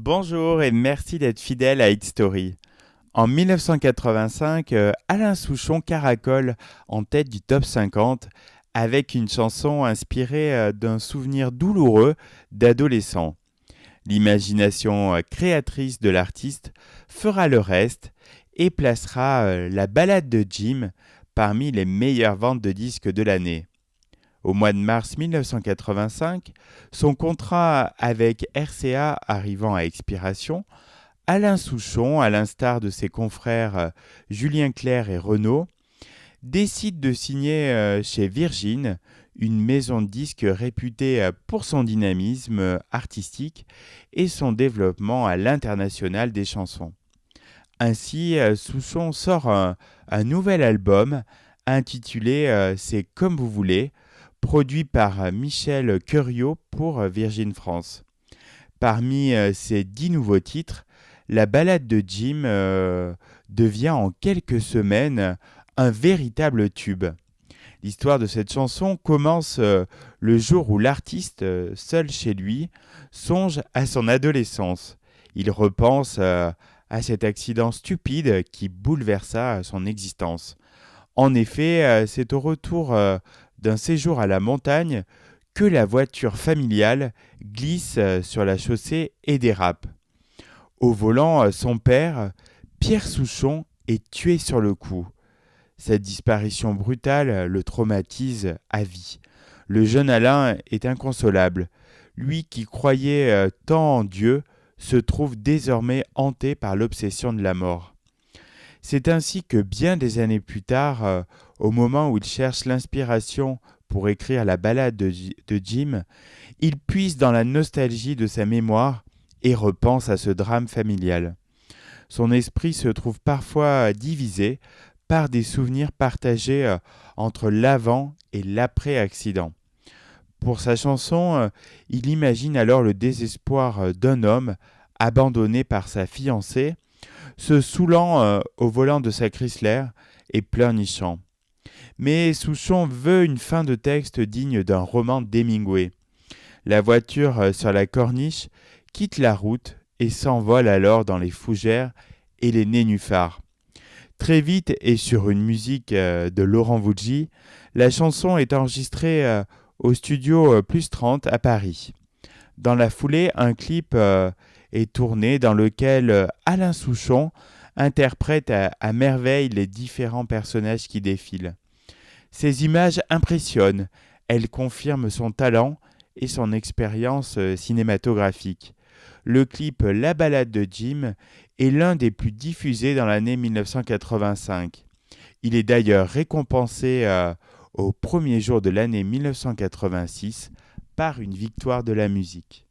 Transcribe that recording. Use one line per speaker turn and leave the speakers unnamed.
Bonjour et merci d'être fidèle à Hit Story. En 1985, Alain Souchon caracole en tête du top 50 avec une chanson inspirée d'un souvenir douloureux d'adolescent. L'imagination créatrice de l'artiste fera le reste et placera la ballade de Jim parmi les meilleures ventes de disques de l'année. Au mois de mars 1985, son contrat avec RCA arrivant à expiration, Alain Souchon, à l'instar de ses confrères Julien Clerc et Renaud, décide de signer chez Virgin, une maison de disques réputée pour son dynamisme artistique et son développement à l'international des chansons. Ainsi, Souchon sort un nouvel album intitulé C'est comme vous voulez, produit par Michel Curiot pour Virgin France. Parmi ces 10 nouveaux titres, la ballade de Jim devient en quelques semaines un véritable tube. L'histoire de cette chanson commence le jour où l'artiste, seul chez lui, songe à son adolescence. Il repense à cet accident stupide qui bouleversa son existence. En effet, c'est au retour d'un séjour à la montagne que la voiture familiale glisse sur la chaussée et dérape. Au volant, son père, Pierre Souchon, est tué sur le coup. Cette disparition brutale le traumatise à vie. Le jeune Alain est inconsolable. Lui qui croyait tant en Dieu se trouve désormais hanté par l'obsession de la mort. C'est ainsi que bien des années plus tard, au moment où il cherche l'inspiration pour écrire la ballade de Jim, il puise dans la nostalgie de sa mémoire et repense à ce drame familial. Son esprit se trouve parfois divisé par des souvenirs partagés entre l'avant et l'après-accident. Pour sa chanson, il imagine alors le désespoir d'un homme abandonné par sa fiancée, se saoulant au volant de sa Chrysler et pleurnichant. Mais Souchon veut une fin de texte digne d'un roman d'Hemingway. La voiture sur la corniche quitte la route et s'envole alors dans les fougères et les nénuphars. Très vite et sur une musique de Laurent Voulzy, la chanson est enregistrée au studio Plus 30 à Paris. Dans la foulée, un clip est tourné dans lequel Alain Souchon interprète à merveille les différents personnages qui défilent. Ces images impressionnent, elles confirment son talent et son expérience cinématographique. Le clip La Ballade de Jim est l'un des plus diffusés dans l'année 1985. Il est d'ailleurs récompensé au premier jour de l'année 1986 par une victoire de la musique.